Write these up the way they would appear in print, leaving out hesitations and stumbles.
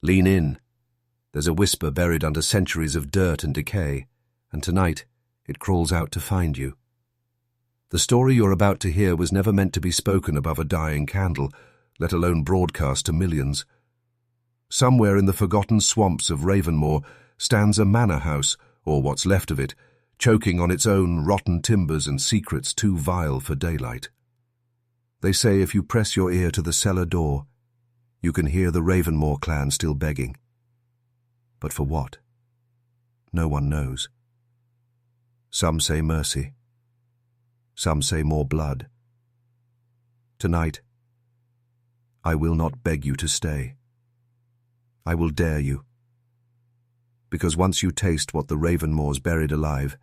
Lean in. There's a whisper buried under centuries of dirt and decay, and tonight it crawls out to find you. The story you're about to hear was never meant to be spoken above a dying candle, let alone broadcast to millions. Somewhere in the forgotten swamps of Ravenmoor stands a manor house, or what's left of it, choking on its own rotten timbers and secrets too vile for daylight. They say if you press your ear to the cellar door, you can hear the Ravenmoor Clan still begging. But for what? No one knows. Some say mercy. Some say more blood. Tonight, I will not beg you to stay. I will dare you. Because once you taste what the Ravenmoor's buried alive,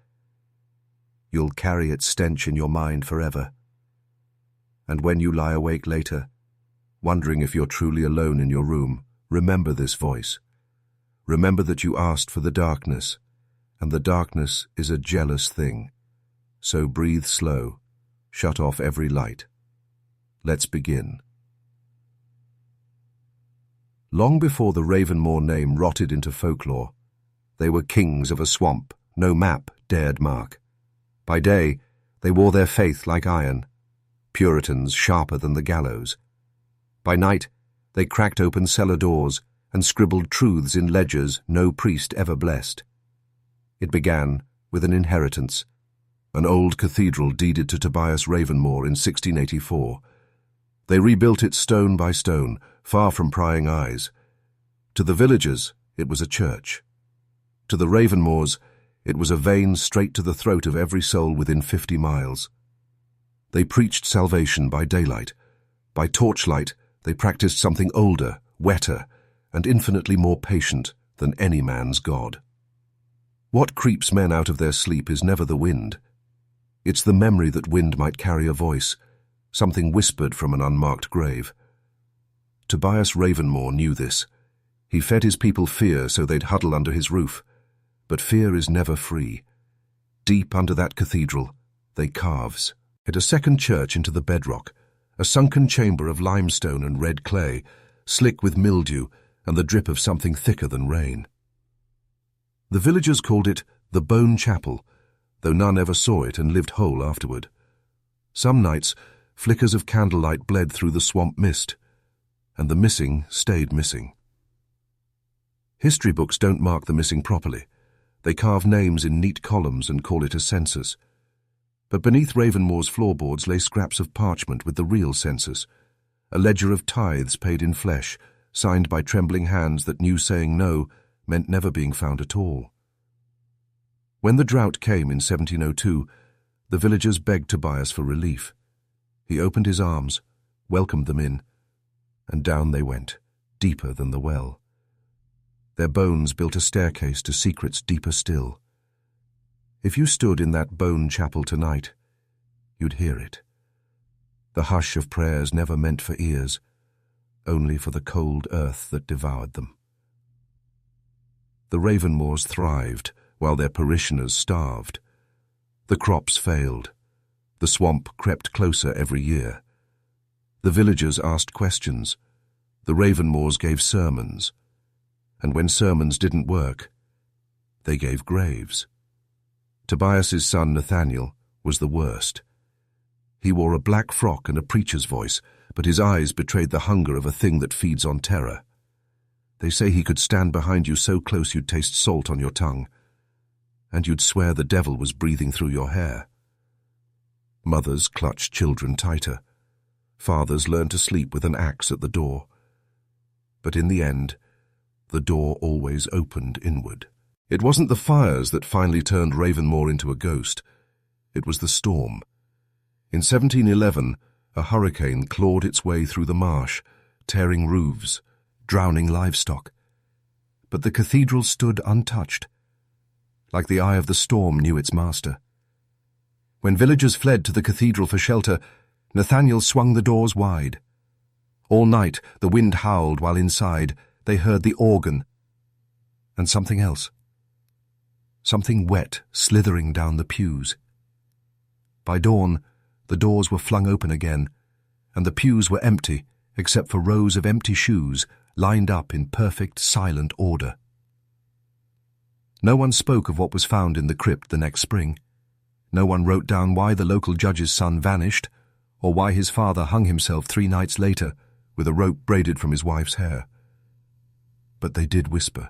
you'll carry its stench in your mind forever. And when you lie awake later, wondering if you're truly alone in your room, remember this voice. Remember that you asked for the darkness, and the darkness is a jealous thing. So breathe slow, shut off every light. Let's begin. Long before the Ravenmoor name rotted into folklore, they were kings of a swamp no map dared mark. By day, they wore their faith like iron, Puritans sharper than the gallows. By night, they cracked open cellar doors and scribbled truths in ledgers no priest ever blessed. It began with an inheritance, an old cathedral deeded to Tobias Ravenmoor in 1684. They rebuilt it stone by stone, far from prying eyes. To the villagers, it was a church. To the Ravenmoors, it was a vein straight to the throat of every soul within 50 miles. They preached salvation by daylight. By torchlight, they practiced something older, wetter, and infinitely more patient than any man's God. What creeps men out of their sleep is never the wind. It's the memory that wind might carry a voice, something whispered from an unmarked grave. Tobias Ravenmoor knew this. He fed his people fear so they'd huddle under his roof. But fear is never free. Deep under that cathedral, they carves. At a second church into the bedrock, a sunken chamber of limestone and red clay, slick with mildew and the drip of something thicker than rain. The villagers called it the Bone Chapel, though none ever saw it and lived whole afterward. Some nights, flickers of candlelight bled through the swamp mist, and the missing stayed missing. History books don't mark the missing properly. They carve names in neat columns and call it a census. But beneath Ravenmoor's floorboards lay scraps of parchment with the real census, a ledger of tithes paid in flesh, signed by trembling hands that knew saying no meant never being found at all. When the drought came in 1702, the villagers begged Tobias for relief. He opened his arms, welcomed them in, and down they went, deeper than the well. Their bones built a staircase to secrets deeper still. If you stood in that bone chapel tonight, you'd hear it. The hush of prayers never meant for ears, only for the cold earth that devoured them. The Ravenmoors thrived while their parishioners starved. The crops failed. The swamp crept closer every year. The villagers asked questions. The Ravenmoors gave sermons. And when sermons didn't work, they gave graves. Tobias's son Nathaniel was the worst. He wore a black frock and a preacher's voice, but his eyes betrayed the hunger of a thing that feeds on terror. They say he could stand behind you so close you'd taste salt on your tongue, and you'd swear the devil was breathing through your hair. Mothers clutched children tighter. Fathers learned to sleep with an axe at the door. But in the end, the door always opened inward. It wasn't the fires that finally turned Ravenmoor into a ghost. It was the storm. In 1711, a hurricane clawed its way through the marsh, tearing roofs, drowning livestock. But the cathedral stood untouched, like the eye of the storm knew its master. When villagers fled to the cathedral for shelter, Nathaniel swung the doors wide. All night the wind howled while inside they heard the organ and something else. Something wet slithering down the pews. By dawn, the doors were flung open again, and the pews were empty except for rows of empty shoes lined up in perfect, silent order. No one spoke of what was found in the crypt the next spring. No one wrote down why the local judge's son vanished, or why his father hung himself 3 nights later with a rope braided from his wife's hair. But they did whisper,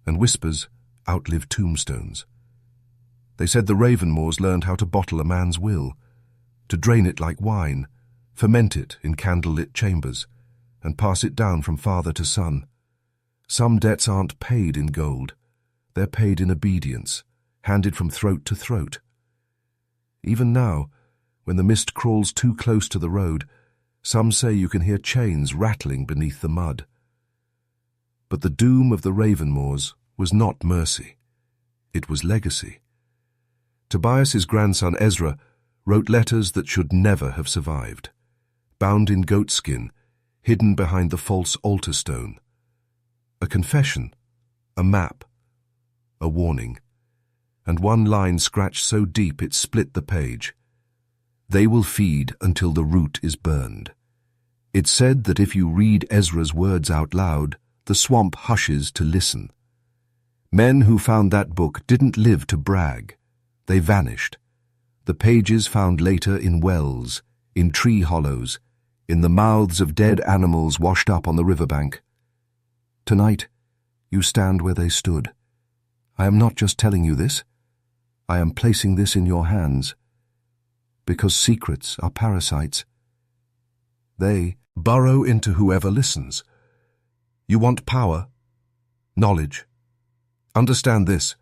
and whispers outlive tombstones. They said the Ravenmoors learned how to bottle a man's will, to drain it like wine, ferment it in candle-lit chambers, and pass it down from father to son. Some debts aren't paid in gold. They're paid in obedience, handed from throat to throat. Even now, when the mist crawls too close to the road, some say you can hear chains rattling beneath the mud. But the doom of the Ravenmoors was not mercy. It was legacy. Tobias's grandson Ezra wrote letters that should never have survived, bound in goatskin, hidden behind the false altar stone. A confession, a map, a warning, and one line scratched so deep it split the page. They will feed until the root is burned. It said that if you read Ezra's words out loud, the swamp hushes to listen. Men who found that book didn't live to brag. They vanished. The pages found later in wells, in tree hollows, in the mouths of dead animals washed up on the riverbank. Tonight, you stand where they stood. I am not just telling you this. I am placing this in your hands. Because secrets are parasites. They burrow into whoever listens. You want power, knowledge. Understand this.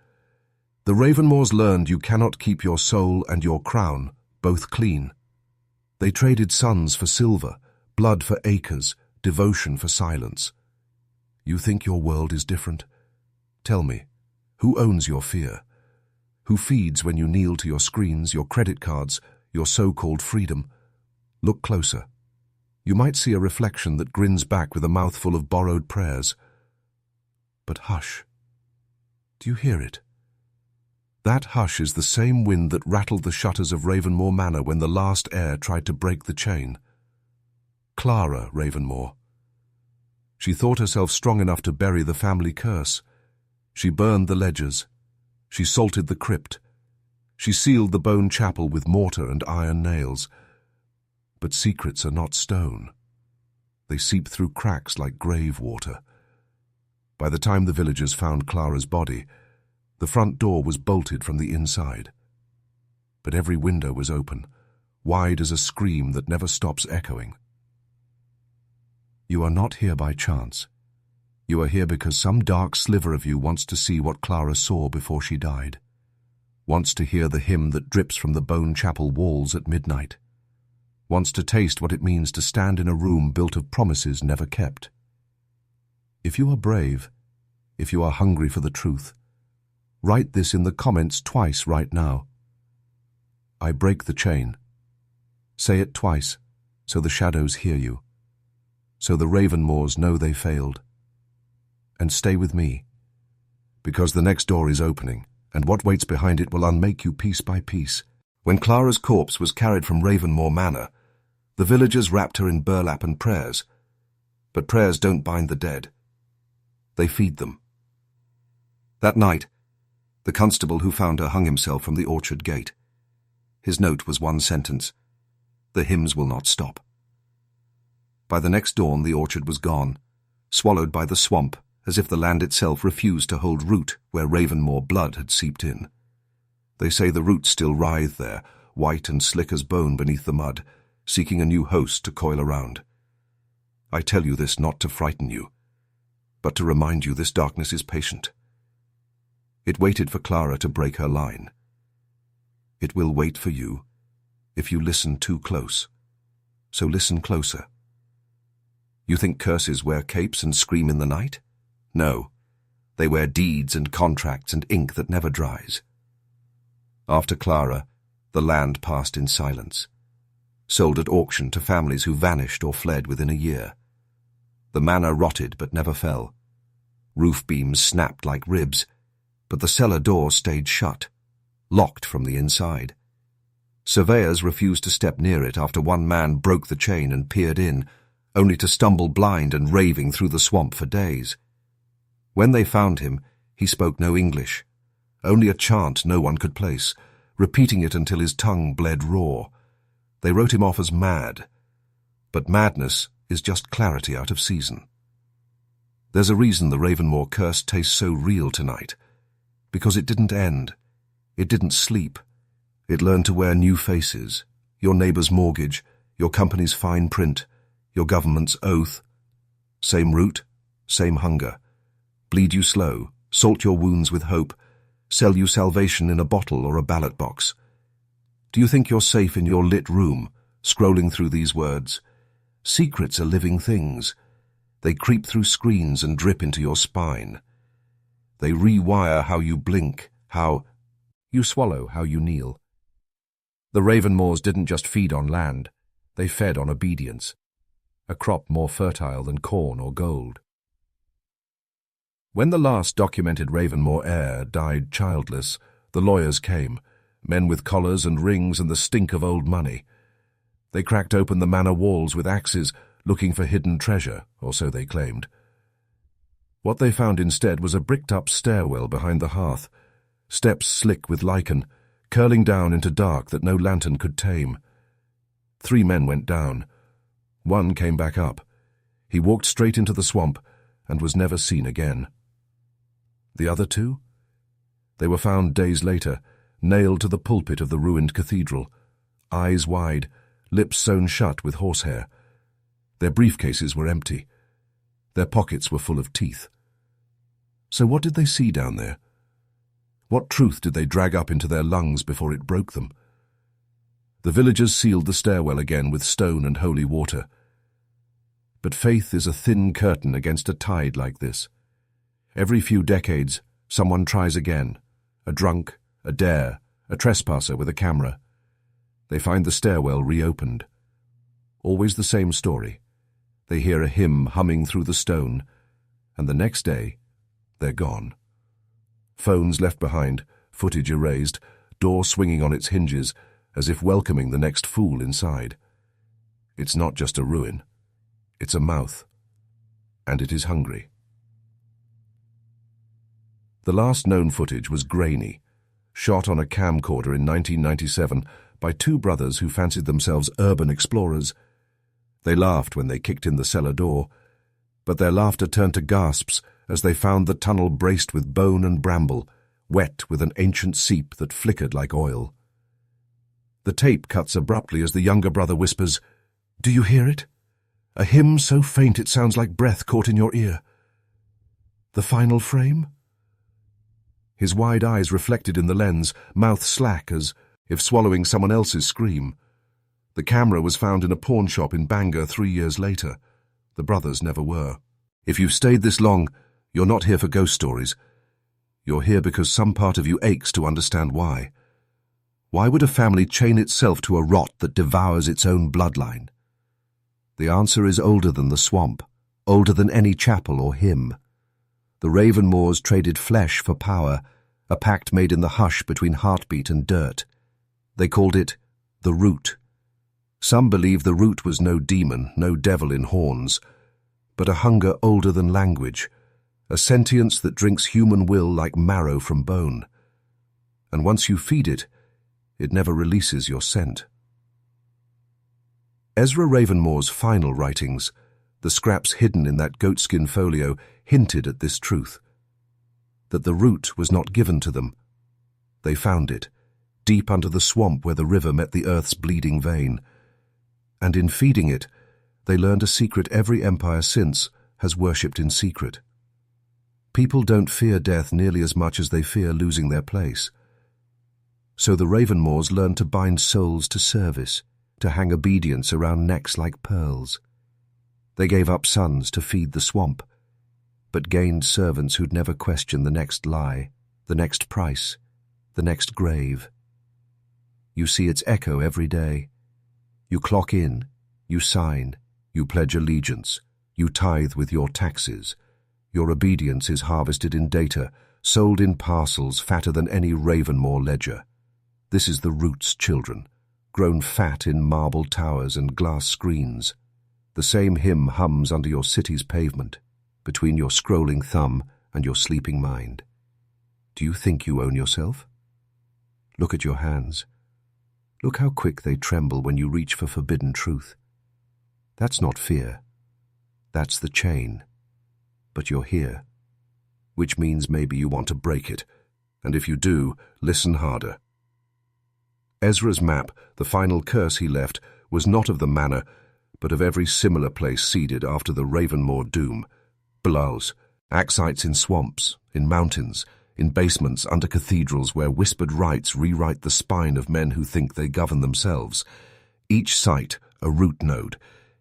The Ravenmoors learned you cannot keep your soul and your crown both clean. They traded sons for silver, blood for acres, devotion for silence. You think your world is different? Tell me, who owns your fear? Who feeds when you kneel to your screens, your credit cards, your so-called freedom? Look closer. You might see a reflection that grins back with a mouthful of borrowed prayers. But hush. Do you hear it? That hush is the same wind that rattled the shutters of Ravenmoor Manor when the last heir tried to break the chain. Clara Ravenmoor. She thought herself strong enough to bury the family curse. She burned the ledgers. She salted the crypt. She sealed the bone chapel with mortar and iron nails. But secrets are not stone. They seep through cracks like grave water. By the time the villagers found Clara's body, the front door was bolted from the inside. But every window was open, wide as a scream that never stops echoing. You are not here by chance. You are here because some dark sliver of you wants to see what Clara saw before she died, wants to hear the hymn that drips from the bone chapel walls at midnight, wants to taste what it means to stand in a room built of promises never kept. If you are brave, if you are hungry for the truth, write this in the comments twice right now. I break the chain. Say it twice, so the shadows hear you, so the Ravenmoors know they failed. And stay with me, because the next door is opening, and what waits behind it will unmake you piece by piece. When Clara's corpse was carried from Ravenmoor Manor, the villagers wrapped her in burlap and prayers. But prayers don't bind the dead. They feed them. That night, the constable who found her hung himself from the orchard gate. His note was one sentence: "The hymns will not stop." By the next dawn, the orchard was gone, swallowed by the swamp, as if the land itself refused to hold root where Ravenmoor blood had seeped in. They say the roots still writhe there, white and slick as bone beneath the mud, seeking a new host to coil around. I tell you this not to frighten you, but to remind you this darkness is patient. It waited for Clara to break her line. It will wait for you if you listen too close. So listen closer. You think curses wear capes and scream in the night? No, they wear deeds and contracts and ink that never dries. After Clara, the land passed in silence, sold at auction to families who vanished or fled within a year. The manor rotted but never fell. Roof beams snapped like ribs, but the cellar door stayed shut, locked from the inside. Surveyors refused to step near it after one man broke the chain and peered in, only to stumble blind and raving through the swamp for days. When they found him, he spoke no English, only a chant no one could place, repeating it until his tongue bled raw. They wrote him off as mad, but madness is just clarity out of season. There's a reason the Ravenmoor curse tastes so real tonight, because it didn't end. It didn't sleep. It learned to wear new faces, your neighbour's mortgage, your company's fine print, your government's oath. Same root, same hunger. Bleed you slow, salt your wounds with hope, sell you salvation in a bottle or a ballot box. Do you think you're safe in your lit room, scrolling through these words? Secrets are living things. They creep through screens and drip into your spine. They rewire how you blink, how you swallow, how you kneel. The Ravenmoors didn't just feed on land, they fed on obedience, a crop more fertile than corn or gold. When the last documented Ravenmoor heir died childless, the lawyers came, men with collars and rings and the stink of old money. They cracked open the manor walls with axes, looking for hidden treasure, or so they claimed. What they found instead was a bricked-up stairwell behind the hearth, steps slick with lichen, curling down into dark that no lantern could tame. 3 men went down. 1 came back up. He walked straight into the swamp and was never seen again. The other 2? They were found days later, nailed to the pulpit of the ruined cathedral, eyes wide, lips sewn shut with horsehair. Their briefcases were empty. Their pockets were full of teeth. So what did they see down there? What truth did they drag up into their lungs before it broke them? The villagers sealed the stairwell again with stone and holy water. But faith is a thin curtain against a tide like this. Every few decades, someone tries again. A drunk, a dare, a trespasser with a camera. They find the stairwell reopened. Always the same story. They hear a hymn humming through the stone, and the next day, they're gone. Phones left behind, footage erased, door swinging on its hinges, as if welcoming the next fool inside. It's not just a ruin. It's a mouth. And it is hungry. The last known footage was grainy, shot on a camcorder in 1997 by 2 brothers who fancied themselves urban explorers. They laughed when they kicked in the cellar door, but their laughter turned to gasps as they found the tunnel braced with bone and bramble, wet with an ancient seep that flickered like oil. The tape cuts abruptly as the younger brother whispers, "Do you hear it? A hymn so faint it sounds like breath caught in your ear. The final frame?" His wide eyes reflected in the lens, mouth slack as if swallowing someone else's scream. The camera was found in a pawn shop in Bangor 3 years later. The brothers never were. If you've stayed this long, you're not here for ghost stories. You're here because some part of you aches to understand why. Why would a family chain itself to a rot that devours its own bloodline? The answer is older than the swamp, older than any chapel or hymn. The Ravenmoors traded flesh for power, a pact made in the hush between heartbeat and dirt. They called it the Root. Some believe the Root was no demon, no devil in horns, but a hunger older than language, a sentience that drinks human will like marrow from bone. And once you feed it, it never releases your scent. Ezra Ravenmoor's final writings, the scraps hidden in that goatskin folio, hinted at this truth, that the root was not given to them. They found it, deep under the swamp where the river met the earth's bleeding vein, and in feeding it, they learned a secret every empire since has worshipped in secret. People don't fear death nearly as much as they fear losing their place. So the Ravenmoors learned to bind souls to service, to hang obedience around necks like pearls. They gave up sons to feed the swamp, but gained servants who'd never question the next lie, the next price, the next grave. You see its echo every day. You clock in, you sign, you pledge allegiance, you tithe with your taxes. Your obedience is harvested in data, sold in parcels fatter than any Ravenmoor ledger. This is the Root's children, grown fat in marble towers and glass screens. The same hymn hums under your city's pavement, between your scrolling thumb and your sleeping mind. Do you think you own yourself? Look at your hands. Look how quick they tremble when you reach for forbidden truth. That's not fear. That's the chain. But you're here, which means maybe you want to break it, and if you do, listen harder. Ezra's map, the final curse he left, was not of the manor, but of every similar place seeded after the Ravenmoor doom. Blows, accites in swamps, in mountains, in basements under cathedrals where whispered rites rewrite the spine of men who think they govern themselves. Each site a root node,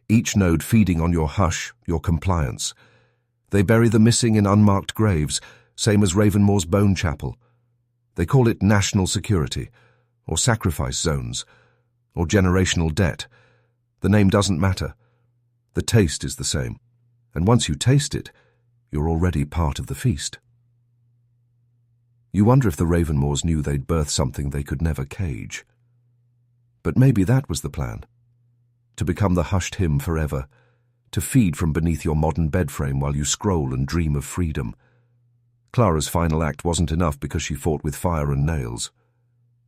each node feeding on your hush, your compliance. They bury the missing in unmarked graves, same as Ravenmoor's bone chapel. They call it national security, or sacrifice zones, or generational debt. The name doesn't matter. The taste is the same, and once you taste it, you're already part of the feast. You wonder if the Ravenmoors knew they'd birth something they could never cage. But maybe that was the plan. To become the hushed hymn forever, to feed from beneath your modern bedframe while you scroll and dream of freedom. Clara's final act wasn't enough because she fought with fire and nails.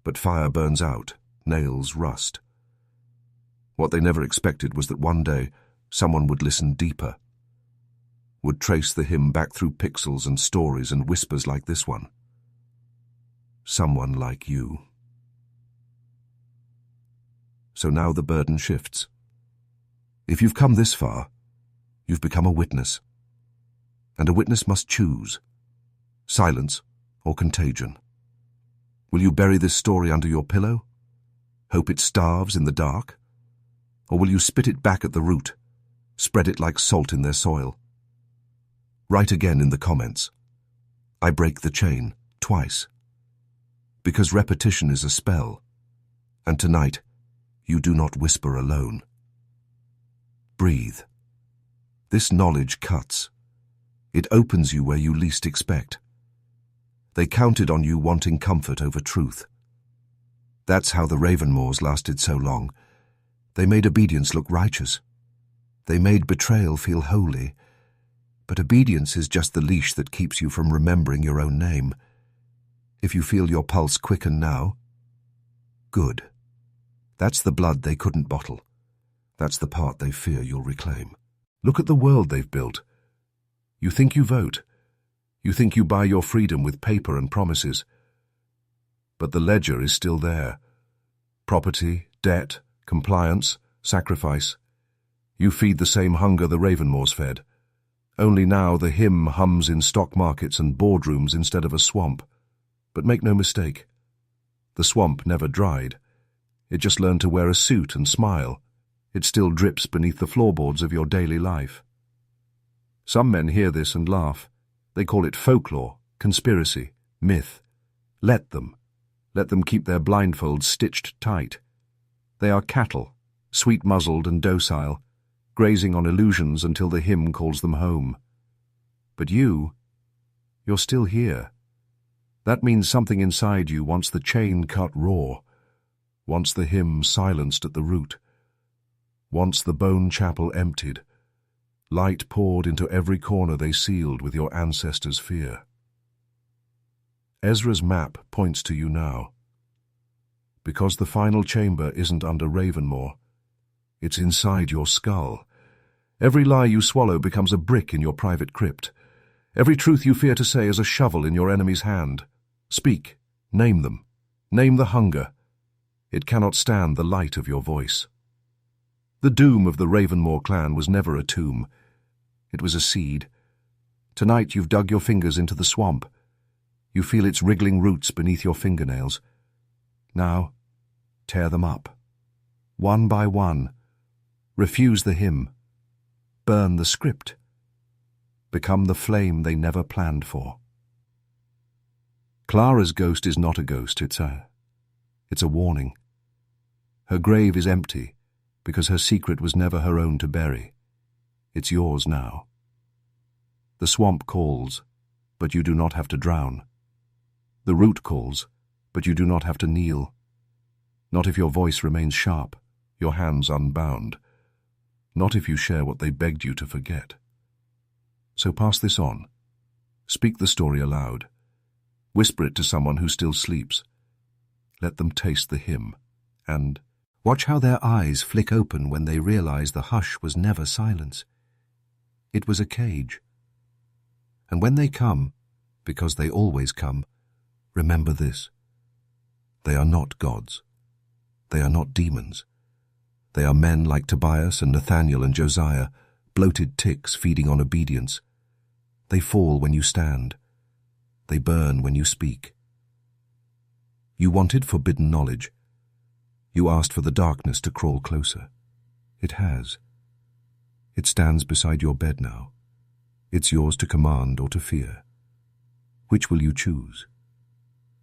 But fire burns out, nails rust. What they never expected was that one day someone would listen deeper, would trace the hymn back through pixels and stories and whispers like this one. Someone like you. So now the burden shifts. If you've come this far, you've become a witness. And a witness must choose silence or contagion. Will you bury this story under your pillow? Hope it starves in the dark? Or will you spit it back at the root, spread it like salt in their soil? Write again in the comments. I break the chain twice. Because repetition is a spell, and tonight you do not whisper alone. Breathe. This knowledge cuts. It opens you where you least expect. They counted on you wanting comfort over truth. That's how the Ravenmoors lasted so long. They made obedience look righteous. They made betrayal feel holy. But obedience is just the leash that keeps you from remembering your own name. If you feel your pulse quicken now, good. That's the blood they couldn't bottle. That's the part they fear you'll reclaim. Look at the world they've built. You think you vote. You think you buy your freedom with paper and promises. But the ledger is still there. Property, debt, compliance, sacrifice. You feed the same hunger the Ravenmoors fed. Only now the hymn hums in stock markets and boardrooms instead of a swamp. But make no mistake, the swamp never dried. It just learned to wear a suit and smile. It still drips beneath the floorboards of your daily life. Some men hear this and laugh. They call it folklore, conspiracy, myth. Let them. Let them keep their blindfolds stitched tight. They are cattle, sweet-muzzled and docile, grazing on illusions until the hymn calls them home. But you're still here. That means something inside you wants the chain cut raw, wants the hymn silenced at the root, wants the bone chapel emptied, light poured into every corner they sealed with your ancestors' fear. Ezra's map points to you now. Because the final chamber isn't under Ravenmoor, it's inside your skull. Every lie you swallow becomes a brick in your private crypt. Every truth you fear to say is a shovel in your enemy's hand. Speak, name them, name the hunger. It cannot stand the light of your voice. The doom of the Ravenmoor clan was never a tomb. It was a seed. Tonight you've dug your fingers into the swamp. You feel its wriggling roots beneath your fingernails. Now, tear them up. One by one. Refuse the hymn. Burn the script. Become the flame they never planned for. Clara's ghost is not a ghost, it's a warning. Her grave is empty because her secret was never her own to bury. It's yours now. The swamp calls, but you do not have to drown. The root calls, but you do not have to kneel. Not if your voice remains sharp, your hands unbound. Not if you share what they begged you to forget. So pass this on. Speak the story aloud. Whisper it to someone who still sleeps. Let them taste the hymn, and watch how their eyes flick open when they realize the hush was never silence. It was a cage. And when they come, because they always come, remember this. They are not gods. They are not demons. They are men like Tobias and Nathaniel and Josiah, bloated ticks feeding on obedience. They fall when you stand. They burn when you speak. You wanted forbidden knowledge. You asked for the darkness to crawl closer. It has. It stands beside your bed now. It's yours to command or to fear. Which will you choose?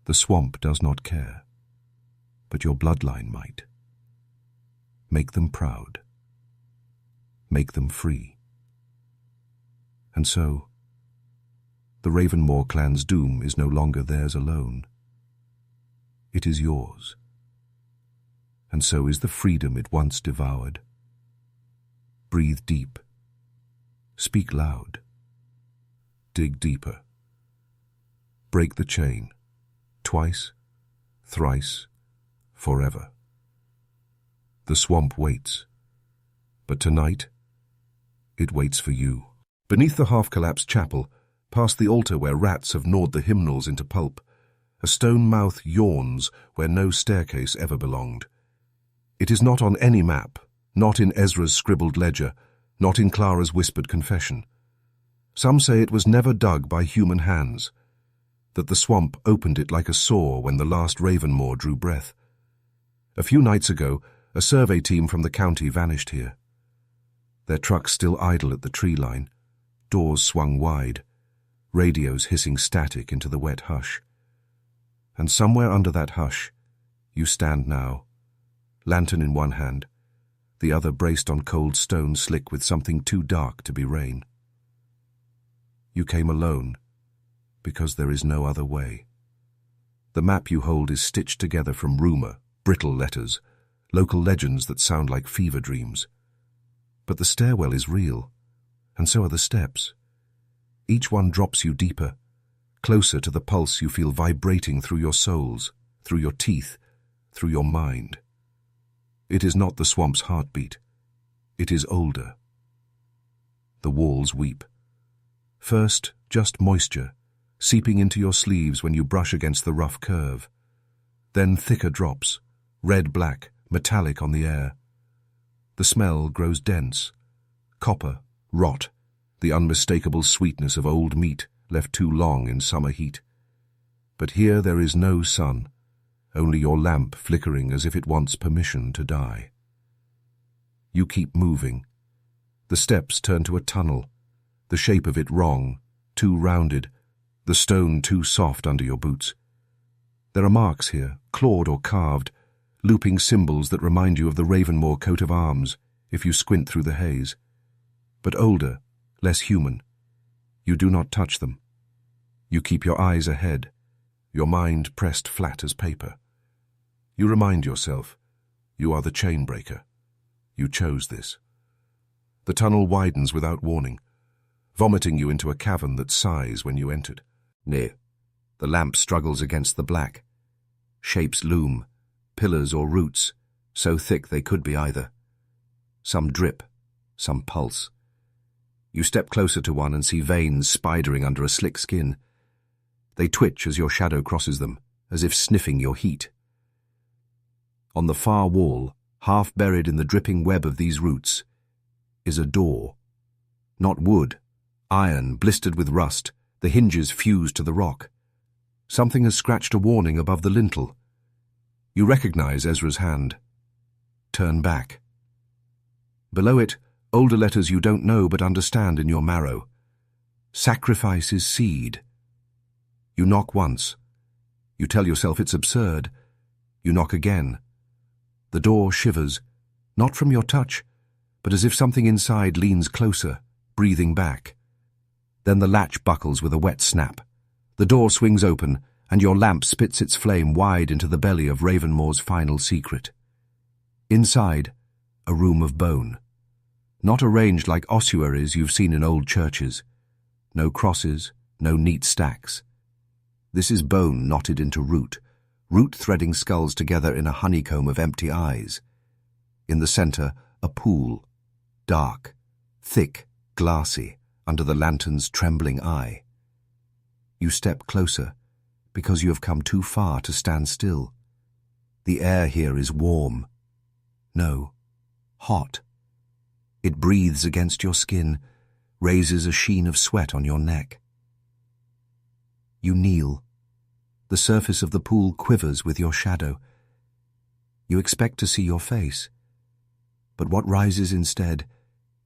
The swamp does not care, but your bloodline might. Make them proud. Make them free. And so, the Ravenmoor clan's doom is no longer theirs alone. It is yours. And so is the freedom it once devoured. Breathe deep. Speak loud. Dig deeper. Break the chain. Twice, thrice, forever. The swamp waits. But tonight, it waits for you. Beneath the half-collapsed chapel, past the altar where rats have gnawed the hymnals into pulp, a stone mouth yawns where no staircase ever belonged. It is not on any map, not in Ezra's scribbled ledger, not in Clara's whispered confession. Some say it was never dug by human hands, that the swamp opened it like a sore when the last Ravenmoor drew breath. A few nights ago, a survey team from the county vanished here. Their trucks still idle at the tree line, doors swung wide, radios hissing static into the wet hush. And somewhere under that hush, you stand now, lantern in one hand, the other braced on cold stone slick with something too dark to be rain. You came alone, because there is no other way. The map you hold is stitched together from rumor, brittle letters, local legends that sound like fever dreams. But the stairwell is real, and so are the steps. Each one drops you deeper, closer to the pulse you feel vibrating through your souls, through your teeth, through your mind. It is not the swamp's heartbeat. It is older. The walls weep. First, just moisture, seeping into your sleeves when you brush against the rough curve. Then thicker drops, red-black, metallic on the air. The smell grows dense. Copper, rot, the unmistakable sweetness of old meat left too long in summer heat. But here there is no sun, only your lamp flickering as if it wants permission to die. You keep moving. The steps turn to a tunnel, the shape of it wrong, too rounded, the stone too soft under your boots. There are marks here, clawed or carved, looping symbols that remind you of the Ravenmoor coat of arms if you squint through the haze. But older, less human. You do not touch them. You keep your eyes ahead, your mind pressed flat as paper. You remind yourself, you are the chain breaker. You chose this. The tunnel widens without warning, vomiting you into a cavern that sighs when you entered. Near, the lamp struggles against the black. Shapes loom, pillars or roots, so thick they could be either. Some drip, some pulse. You step closer to one and see veins spidering under a slick skin. They twitch as your shadow crosses them, as if sniffing your heat. On the far wall, half buried in the dripping web of these roots, is a door. Not wood, iron blistered with rust, the hinges fused to the rock. Something has scratched a warning above the lintel. You recognize Ezra's hand. Turn back. Below it, older letters you don't know but understand in your marrow. Sacrifice is seed. You knock once. You tell yourself it's absurd. You knock again. The door shivers, not from your touch, but as if something inside leans closer, breathing back. Then the latch buckles with a wet snap. The door swings open, and your lamp spits its flame wide into the belly of Ravenmoor's final secret. Inside, a room of bone. Not arranged like ossuaries you've seen in old churches. No crosses, no neat stacks. This is bone knotted into root threading skulls together in a honeycomb of empty eyes. In the center, a pool, dark, thick, glassy, under the lantern's trembling eye. You step closer, because you have come too far to stand still. The air here is warm. No, hot. It breathes against your skin, raises a sheen of sweat on your neck. You kneel. The surface of the pool quivers with your shadow. You expect to see your face, but what rises instead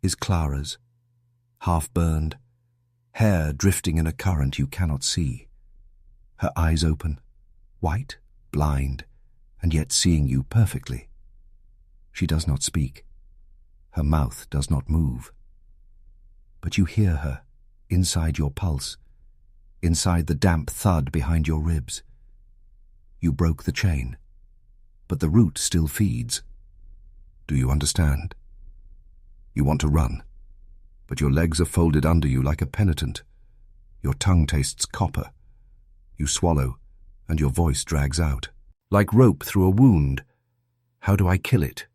is Clara's, half-burned, hair drifting in a current you cannot see. Her eyes open, white, blind, and yet seeing you perfectly. She does not speak. Her mouth does not move. But you hear her, inside your pulse, inside the damp thud behind your ribs. You broke the chain, but the root still feeds. Do you understand? You want to run, but your legs are folded under you like a penitent. Your tongue tastes copper. You swallow, and your voice drags out. Like rope through a wound. How do I kill it?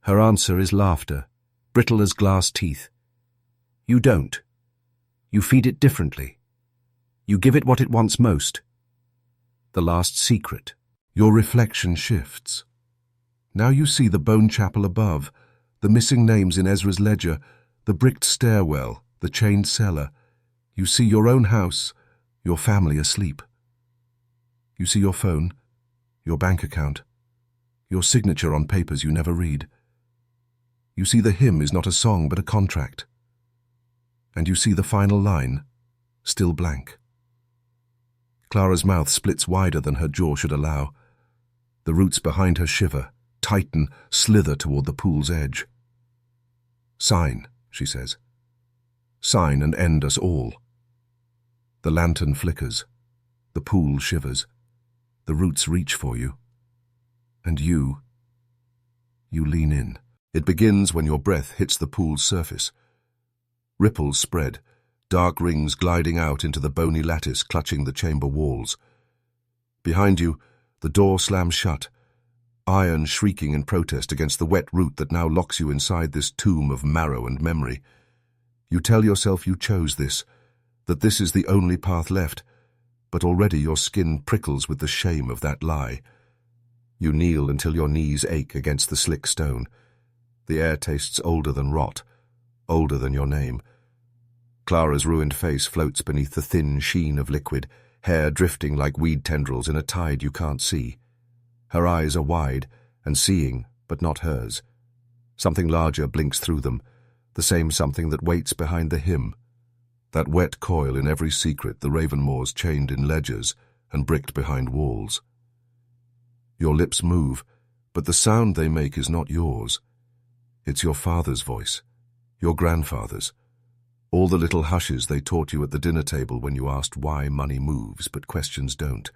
Her answer is laughter, brittle as glass teeth. You don't. You feed it differently. You give it what it wants most. The last secret. Your reflection shifts. Now you see the bone chapel above, the missing names in Ezra's ledger, the bricked stairwell, the chained cellar. You see your own house, your family asleep. You see your phone, your bank account, your signature on papers you never read. You see the hymn is not a song but a contract. And you see the final line, still blank. Clara's mouth splits wider than her jaw should allow. The roots behind her shiver, tighten, slither toward the pool's edge. Sign, she says. Sign and end us all. The lantern flickers. The pool shivers. The roots reach for you. And you lean in. It begins when your breath hits the pool's surface. Ripples spread, dark rings gliding out into the bony lattice clutching the chamber walls. Behind you, the door slams shut, iron shrieking in protest against the wet root that now locks you inside this tomb of marrow and memory. You tell yourself you chose this, that this is the only path left, but already your skin prickles with the shame of that lie. You kneel until your knees ache against the slick stone. The air tastes older than rot, older than your name. Clara's ruined face floats beneath the thin sheen of liquid, hair drifting like weed tendrils in a tide you can't see. Her eyes are wide and seeing, but not hers. Something larger blinks through them, the same something that waits behind the hymn. That wet coil in every secret the Ravenmoors chained in ledgers and bricked behind walls. Your lips move, but the sound they make is not yours. It's your father's voice, your grandfather's. All the little hushes they taught you at the dinner table when you asked why money moves but questions don't.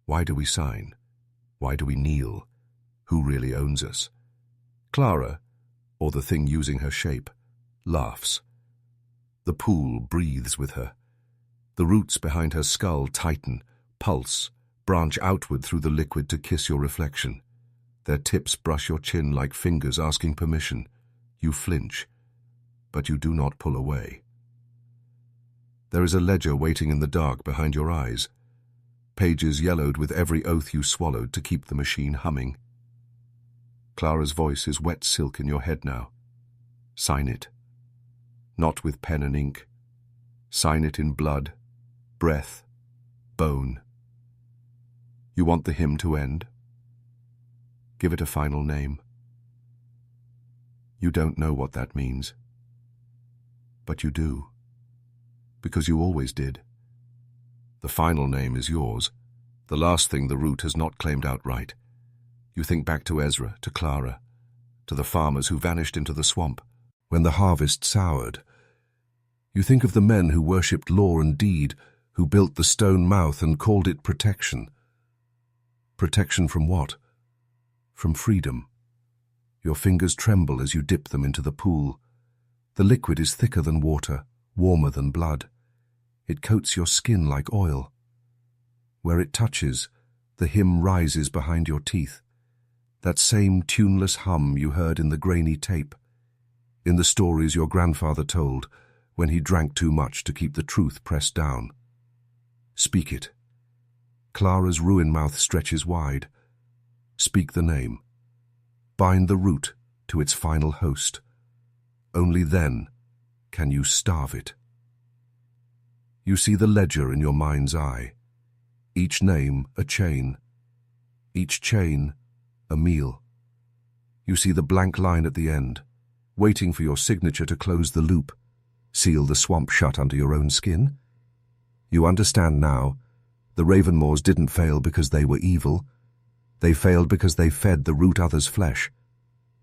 Why do we sign? Why do we kneel? Who really owns us? Clara, or the thing using her shape, laughs. The pool breathes with her. The roots behind her skull tighten, pulse, branch outward through the liquid to kiss your reflection. Their tips brush your chin like fingers asking permission. You flinch, but you do not pull away. There is a ledger waiting in the dark behind your eyes, pages yellowed with every oath you swallowed to keep the machine humming. Clara's voice is wet silk in your head now. Sign it. Not with pen and ink. Sign it in blood, breath, bone. You want the hymn to end? Give it a final name. You don't know what that means. But you do. Because you always did. The final name is yours, the last thing the root has not claimed outright. You think back to Ezra, to Clara, to the farmers who vanished into the swamp when the harvest soured. You think of the men who worshipped law and deed, who built the stone mouth and called it protection. Protection from what? From freedom. Your fingers tremble as you dip them into the pool. The liquid is thicker than water, warmer than blood. It coats your skin like oil. Where it touches, the hymn rises behind your teeth. That same tuneless hum you heard in the grainy tape, in the stories your grandfather told when he drank too much to keep the truth pressed down. Speak it. Clara's ruin mouth stretches wide. Speak the name. Bind the root to its final host. Only then can you starve it. You see the ledger in your mind's eye. Each name a chain. Each chain a meal. You see the blank line at the end, waiting for your signature to close the loop, seal the swamp shut under your own skin. You understand now, the Ravenmoors didn't fail because they were evil. They failed because they fed the root others' flesh,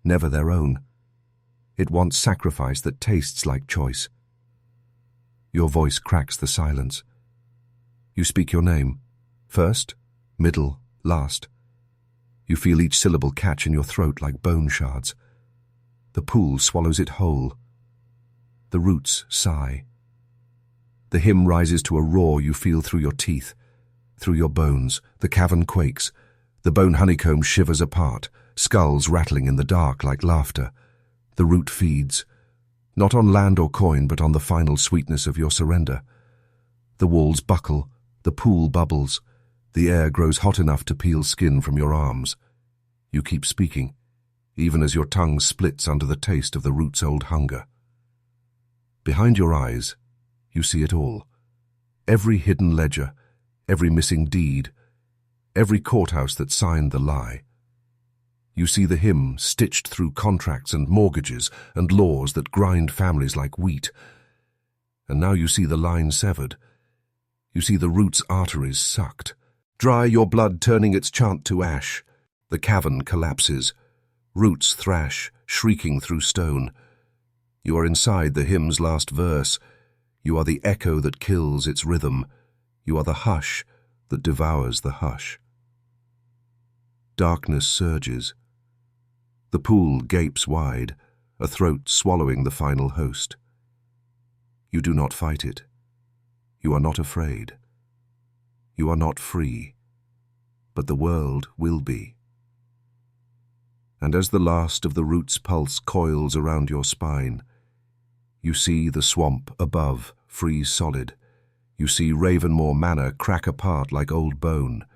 never their own. It wants sacrifice that tastes like choice. Your voice cracks the silence. You speak your name, first, middle, last. You feel each syllable catch in your throat like bone shards. The pool swallows it whole. The roots sigh. The hymn rises to a roar you feel through your teeth, through your bones. The cavern quakes. The bone honeycomb shivers apart, skulls rattling in the dark like laughter. The root feeds, not on land or coin, but on the final sweetness of your surrender. The walls buckle, the pool bubbles. The air grows hot enough to peel skin from your arms. You keep speaking, even as your tongue splits under the taste of the root's old hunger. Behind your eyes, you see it all. Every hidden ledger, every missing deed, every courthouse that signed the lie. You see the hymn stitched through contracts and mortgages and laws that grind families like wheat. And now you see the line severed. You see the root's arteries sucked. Dry, your blood turning its chant to ash. The cavern collapses. Roots thrash, shrieking through stone. You are inside the hymn's last verse. You are the echo that kills its rhythm. You are the hush that devours the hush. Darkness surges. The pool gapes wide, a throat swallowing the final host. You do not fight it. You are not afraid. You are not free, but the world will be. And as the last of the root's pulse coils around your spine, you see the swamp above freeze solid. You see Ravenmoor Manor crack apart like old bone.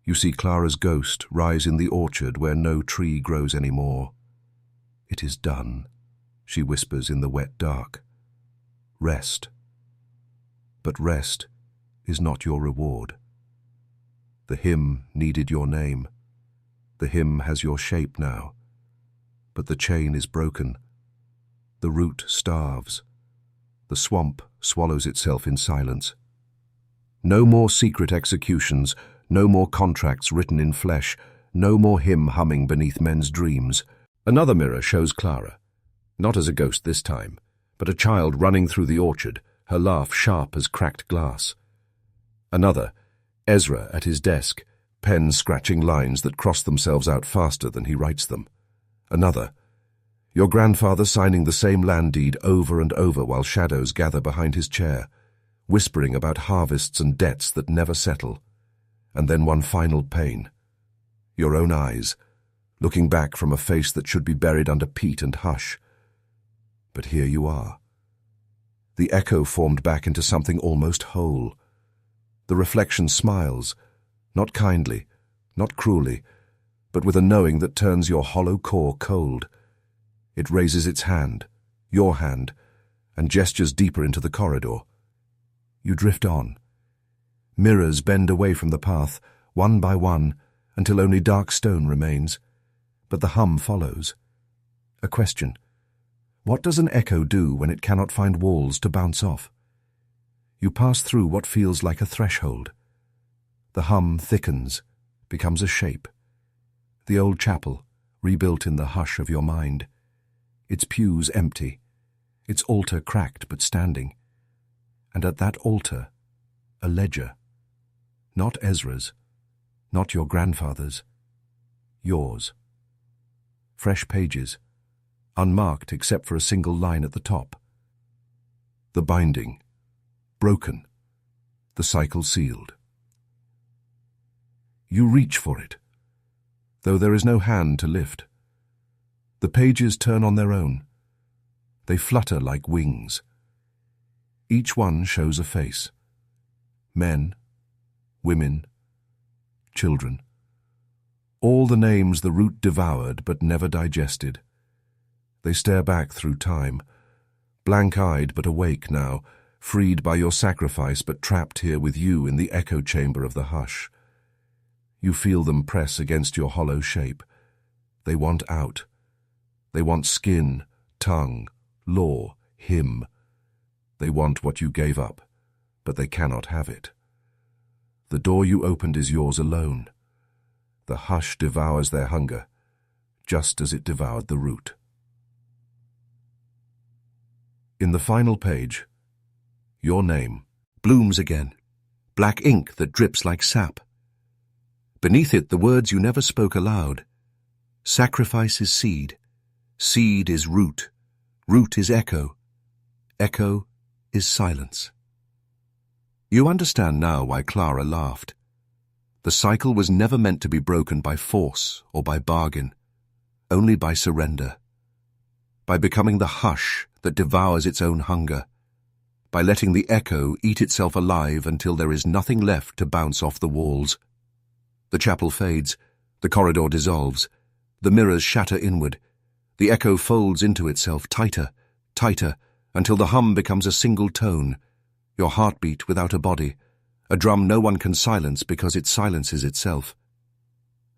You see Clara's ghost rise in the orchard where no tree grows anymore. It is done, she whispers in the wet dark. Rest. But rest is not your reward. The hymn needed your name. The hymn has your shape now. But the chain is broken. The root starves. The swamp swallows itself in silence. No more secret executions, no more contracts written in flesh, no more hymn humming beneath men's dreams. Another mirror shows Clara, not as a ghost this time, but a child running through the orchard, her laugh sharp as cracked glass. Another, Ezra at his desk, pen scratching lines that cross themselves out faster than he writes them. Another, your grandfather signing the same land deed over and over while shadows gather behind his chair, whispering about harvests and debts that never settle. And then one final pain. Your own eyes, looking back from a face that should be buried under peat and hush. But here you are. The echo formed back into something almost whole. The reflection smiles, not kindly, not cruelly, but with a knowing that turns your hollow core cold. It raises its hand, your hand, and gestures deeper into the corridor. You drift on. Mirrors bend away from the path, one by one, until only dark stone remains. But the hum follows. A question. What does an echo do when it cannot find walls to bounce off? You pass through what feels like a threshold. The hum thickens, becomes a shape. The old chapel, rebuilt in the hush of your mind. Its pews empty, its altar cracked but standing. And at that altar, a ledger. Not Ezra's, not your grandfather's, yours. fresh pages, unmarked except for a single line at the top. The binding, broken, the cycle sealed. You reach for it, though there is no hand to lift. The pages turn on their own. They flutter like wings. Each one shows a face. Men, women, children. All the names the root devoured but never digested. They stare back through time, blank-eyed but awake now, freed by your sacrifice but trapped here with you in the echo chamber of the hush. You feel them press against your hollow shape. They want out. They want skin, tongue, law, him. They want what you gave up, but they cannot have it. The door you opened is yours alone. The hush devours their hunger, just as it devoured the root. In the final page, your name blooms again, black ink that drips like sap. Beneath it, the words you never spoke aloud. Sacrifice is seed. Seed is root. Root is echo. Echo is silence. You understand now why Clara laughed. The cycle was never meant to be broken by force or by bargain, only by surrender, by becoming the hush that devours its own hunger, by letting the echo eat itself alive until there is nothing left to bounce off the walls. The chapel fades, the corridor dissolves, the mirrors shatter inward, the echo folds into itself tighter, tighter, until the hum becomes a single tone, your heartbeat without a body, a drum no one can silence because it silences itself.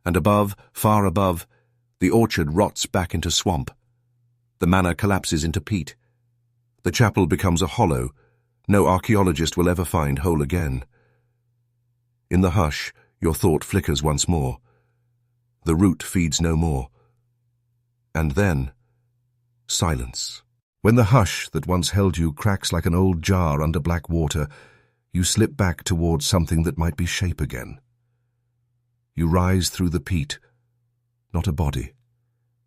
And above, far above, the orchard rots back into swamp. The manor collapses into peat. The chapel becomes a hollow no archaeologist will ever find whole again. In the hush, your thought flickers once more. The root feeds no more. And then, silence. When the hush that once held you cracks like an old jar under black water, you slip back towards something that might be shape again. You rise through the peat, not a body,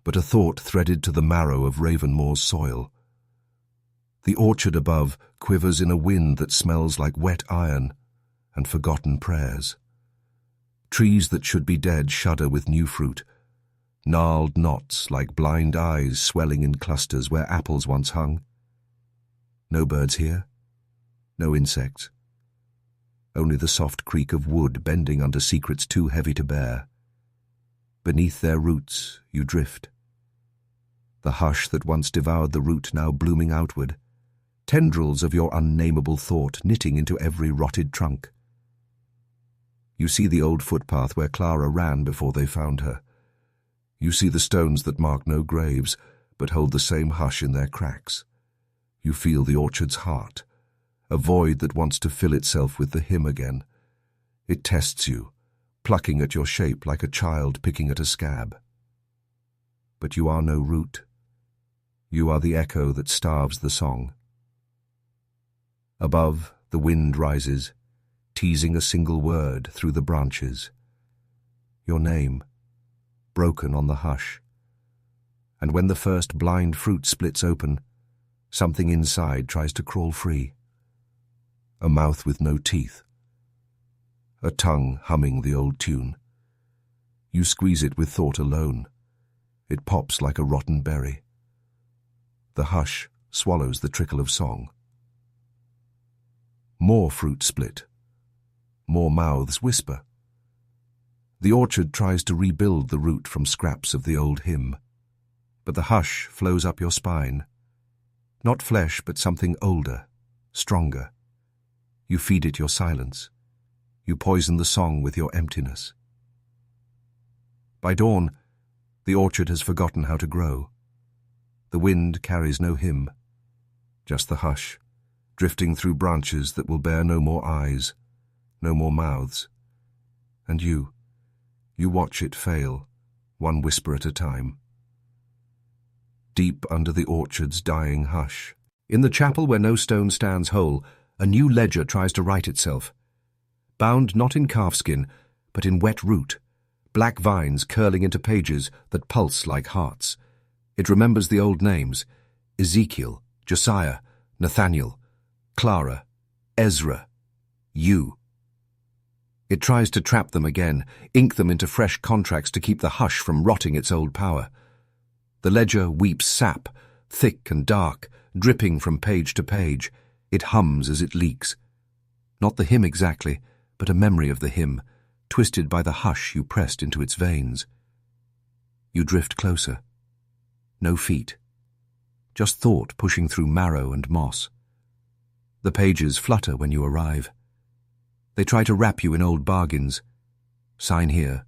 but a thought threaded to the marrow of Ravenmoor's soil. The orchard above quivers in a wind that smells like wet iron and forgotten prayers. Trees that should be dead shudder with new fruit, gnarled knots like blind eyes swelling in clusters where apples once hung. No birds here, no insects. Only the soft creak of wood bending under secrets too heavy to bear. Beneath their roots you drift. The hush that once devoured the root now blooming outward, tendrils of your unnameable thought knitting into every rotted trunk. You see the old footpath where Clara ran before they found her. You see the stones that mark no graves, but hold the same hush in their cracks. You feel the orchard's heart, a void that wants to fill itself with the hymn again. It tests you, plucking at your shape like a child picking at a scab. But you are no root. You are the echo that starves the song. Above, the wind rises, teasing a single word through the branches. Your name, broken on the hush. And when the first blind fruit splits open, something inside tries to crawl free. A mouth with no teeth. A tongue humming the old tune. You squeeze it with thought alone. It pops like a rotten berry. The hush swallows the trickle of song. More fruit split. More mouths whisper. The orchard tries to rebuild the root from scraps of the old hymn. But the hush flows up your spine. Not flesh, but something older, stronger. You feed it your silence. You poison the song with your emptiness. By dawn, the orchard has forgotten how to grow. The wind carries no hymn, just the hush, drifting through branches that will bear no more eyes, no more mouths. And you watch it fail, one whisper at a time. Deep under the orchard's dying hush, in the chapel where no stone stands whole, a new ledger tries to write itself, bound not in calfskin, but in wet root, black vines curling into pages that pulse like hearts. It remembers the old names: Ezekiel, Josiah, Nathaniel, Clara, Ezra, you. It tries to trap them again, ink them into fresh contracts to keep the hush from rotting its old power. The ledger weeps sap, thick and dark, dripping from page to page. It hums as it leaks. Not the hymn exactly, but a memory of the hymn, twisted by the hush you pressed into its veins. You drift closer. No feet. Just thought pushing through marrow and moss. The pages flutter when you arrive. They try to wrap you in old bargains. Sign here.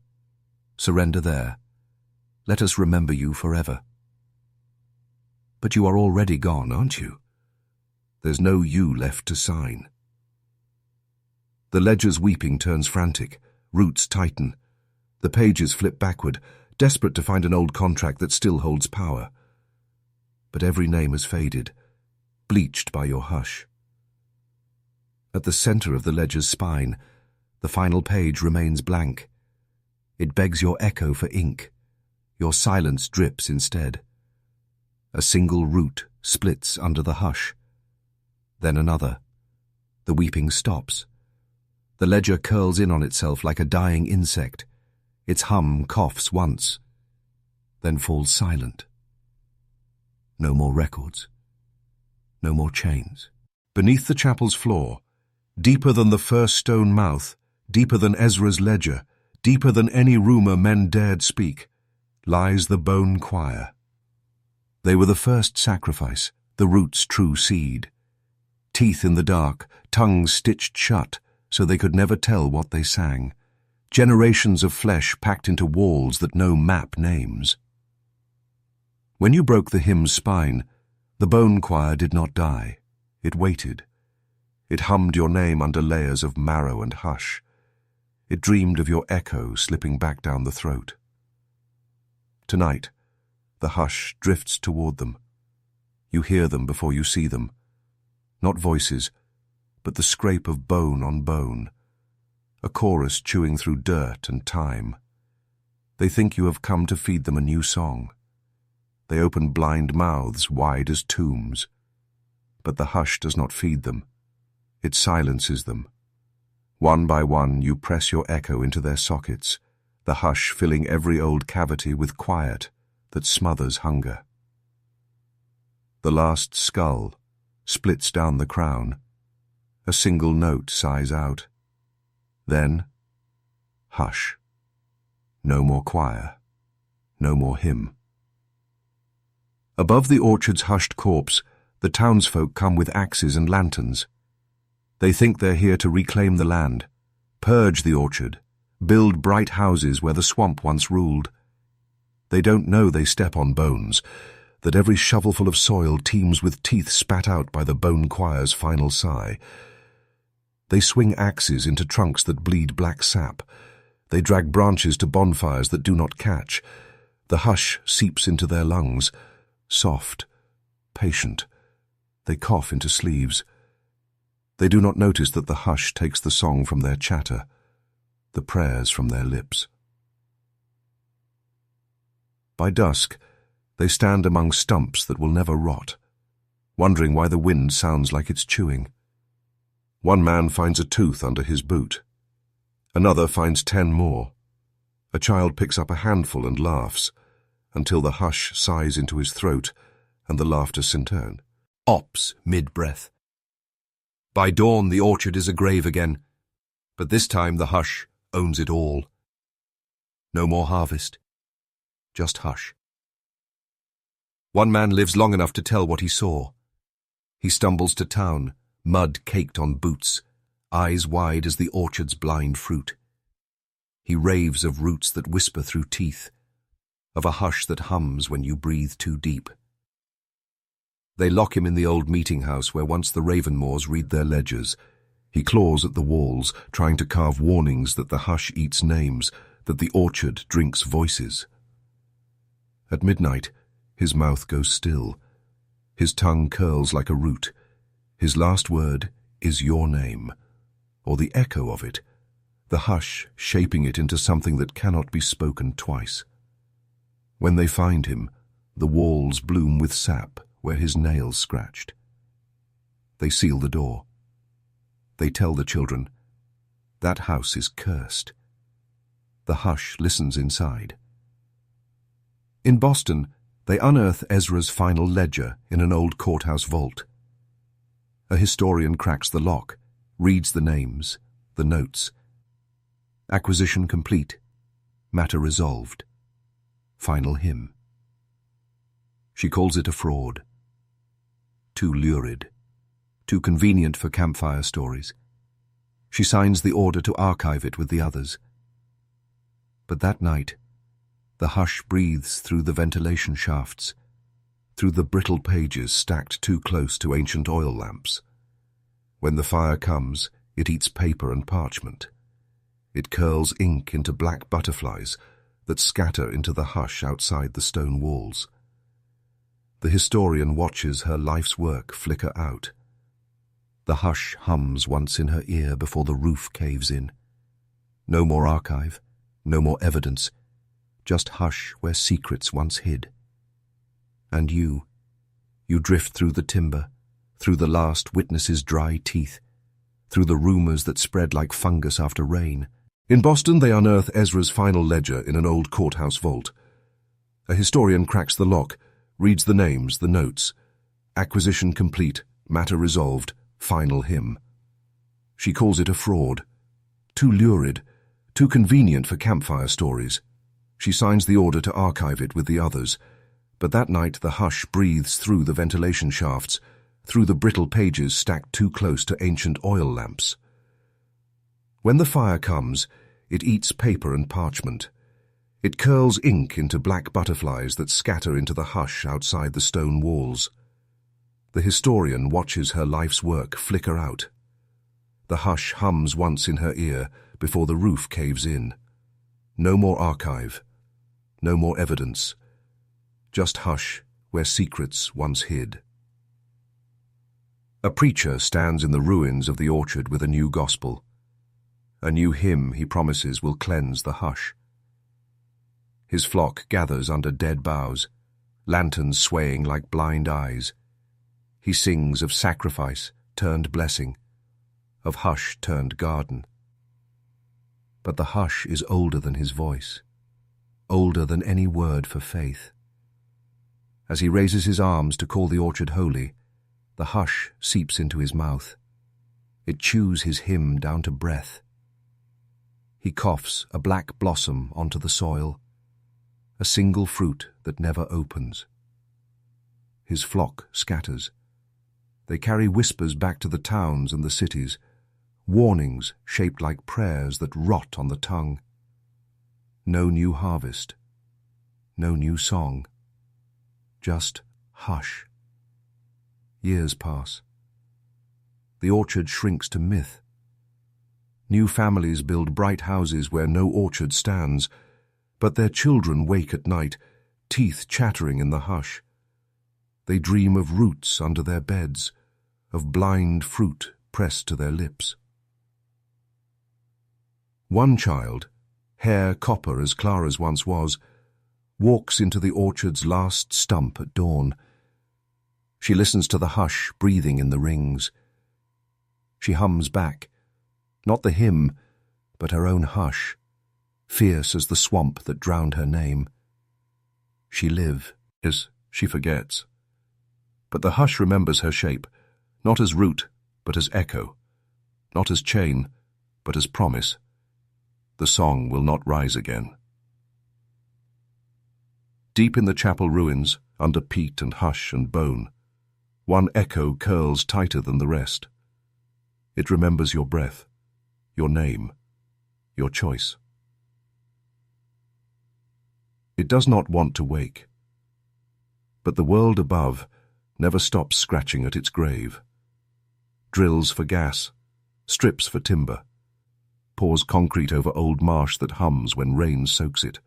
Surrender there. Let us remember you forever. But you are already gone, aren't you? There's no you left to sign. The ledger's weeping turns frantic. Roots tighten. The pages flip backward, desperate to find an old contract that still holds power. But every name has faded, bleached by your hush. At the center of the ledger's spine, the final page remains blank. It begs your echo for ink. Your silence drips instead. A single root splits under the hush. Then another. The weeping stops. The ledger curls in on itself like a dying insect. Its hum coughs once, then falls silent. No more records. No more chains. Beneath the chapel's floor, deeper than the first stone mouth, deeper than Ezra's ledger, deeper than any rumor men dared speak, lies the bone choir. They were the first sacrifice, the root's true seed. Teeth in the dark, tongues stitched shut, so they could never tell what they sang. Generations of flesh packed into walls that no map names. When you broke the hymn's spine, the bone choir did not die. It waited. It hummed your name under layers of marrow and hush. It dreamed of your echo slipping back down the throat. Tonight, the hush drifts toward them. You hear them before you see them. Not voices, but the scrape of bone on bone. A chorus chewing through dirt and time. They think you have come to feed them a new song. They open blind mouths wide as tombs. But the hush does not feed them. It silences them. One by one you press your echo into their sockets, the hush filling every old cavity with quiet that smothers hunger. The last skull splits down the crown. A single note sighs out. Then, hush. No more choir. No more hymn. Above the orchard's hushed corpse, the townsfolk come with axes and lanterns. They think they're here to reclaim the land, purge the orchard, build bright houses where the swamp once ruled. They don't know they step on bones, that every shovelful of soil teems with teeth spat out by the bone choir's final sigh. They swing axes into trunks that bleed black sap. They drag branches to bonfires that do not catch. The hush seeps into their lungs, soft, patient. They cough into sleeves. They do not notice that the hush takes the song from their chatter, the prayers from their lips. By dusk, they stand among stumps that will never rot, wondering why the wind sounds like it's chewing. One man finds a tooth under his boot. Another finds 10 more. A child picks up a handful and laughs, until the hush sighs into his throat and the laughter synturn. Ops mid-breath. By dawn the orchard is a grave again, but this time the hush owns it all. No more harvest, just hush. One man lives long enough to tell what he saw. He stumbles to town, mud caked on boots, eyes wide as the orchard's blind fruit. He raves of roots that whisper through teeth, of a hush that hums when you breathe too deep. They lock him in the old meeting house where once the Ravenmoors read their ledgers. He claws at the walls, trying to carve warnings that the hush eats names, that the orchard drinks voices. At midnight, his mouth goes still. His tongue curls like a root. His last word is your name, or the echo of it, the hush shaping it into something that cannot be spoken twice. When they find him, the walls bloom with sap where his nails scratched. They seal the door. They tell the children, that house is cursed. The hush listens inside. In Boston, they unearth Ezra's final ledger in an old courthouse vault. A historian cracks the lock, reads the names, the notes. Acquisition complete. Matter resolved. Final hymn. She calls it a fraud. Too lurid. Too convenient for campfire stories. She signs the order to archive it with the others. But that night, the hush breathes through the ventilation shafts, through the brittle pages stacked too close to ancient oil lamps. When the fire comes, it eats paper and parchment. It curls ink into black butterflies that scatter into the hush outside the stone walls. The historian watches her life's work flicker out. The hush hums once in her ear before the roof caves in. No more archive, no more evidence, just hush where secrets once hid. And you drift through the timber, through the last witness's dry teeth, through the rumors that spread like fungus after rain. In Boston, they unearth Ezra's final ledger in an old courthouse vault. A historian cracks the lock, reads the names, the notes. Acquisition complete, matter resolved, final hymn. She calls it a fraud. Too lurid, too convenient for campfire stories. She signs the order to archive it with the others. But that night the hush breathes through the ventilation shafts, through the brittle pages stacked too close to ancient oil lamps. When the fire comes, it eats paper and parchment. It curls ink into black butterflies that scatter into the hush outside the stone walls. The historian watches her life's work flicker out. The hush hums once in her ear before the roof caves in. No more archive, no more evidence, just hush where secrets once hid. A preacher stands in the ruins of the orchard with a new gospel. A new hymn he promises will cleanse the hush. His flock gathers under dead boughs, lanterns swaying like blind eyes. He sings of sacrifice turned blessing, of hush turned garden. But the hush is older than his voice, older than any word for faith. As he raises his arms to call the orchard holy, the hush seeps into his mouth. It chews his hymn down to breath. He coughs a black blossom onto the soil, a single fruit that never opens. His flock scatters. They carry whispers back to the towns and the cities, warnings shaped like prayers that rot on the tongue. No new harvest, no new song, just hush. Years pass. The orchard shrinks to myth. New families build bright houses where no orchard stands, but their children wake at night, teeth chattering in the hush. They dream of roots under their beds, of blind fruit pressed to their lips. One child, hair copper as Clara's once was, walks into the orchard's last stump at dawn. She listens to the hush breathing in the rings. She hums back, not the hymn, but her own hush, fierce as the swamp that drowned her name. She live, as she forgets. But the hush remembers her shape, not as root, but as echo, not as chain, but as promise. The song will not rise again. Deep in the chapel ruins, under peat and hush and bone, one echo curls tighter than the rest. It remembers your breath, your name, your choice. It does not want to wake. But the world above never stops scratching at its grave. Drills for gas, strips for timber, pours concrete over old marsh that hums when rain soaks it.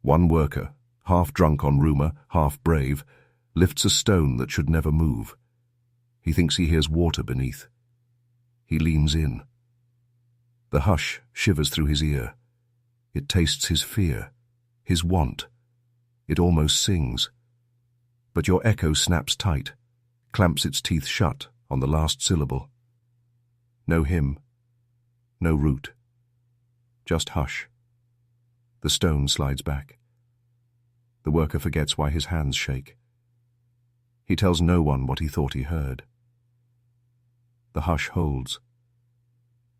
One worker, half drunk on rumour, half brave, lifts a stone that should never move. He thinks he hears water beneath. He leans in. The hush shivers through his ear. It tastes his fear, his want. It almost sings. But your echo snaps tight, clamps its teeth shut on the last syllable. No hymn, no root. Just hush. The stone slides back. The worker forgets why his hands shake. He tells no one what he thought he heard. The hush holds.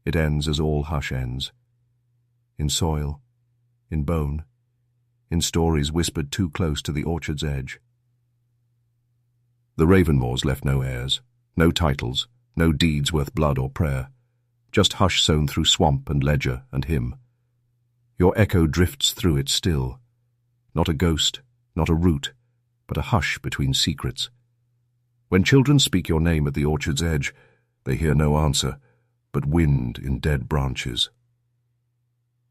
It ends as all hush ends. In soil, in bone, in stories whispered too close to the orchard's edge. The Ravenmoors left no heirs, no titles, no deeds worth blood or prayer. Just hush sown through swamp and ledger and hymn. Your echo drifts through it still. Not a ghost, not a root, but a hush between secrets. When children speak your name at the orchard's edge, they hear no answer, but wind in dead branches.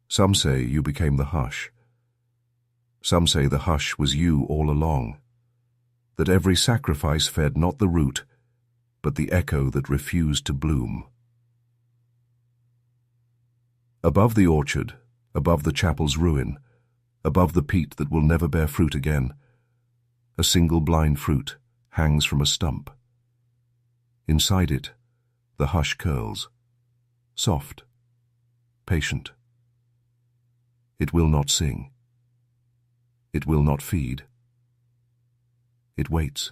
Some say you became the hush. Some say the hush was you all along, that every sacrifice fed not the root, but the echo that refused to bloom. Above the orchard, above the chapel's ruin, above the peat that will never bear fruit again, a single blind fruit hangs from a stump. Inside it, the hush curls, soft, patient. It will not sing. It will not feed. It waits.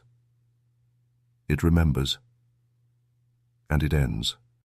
It remembers. And it ends.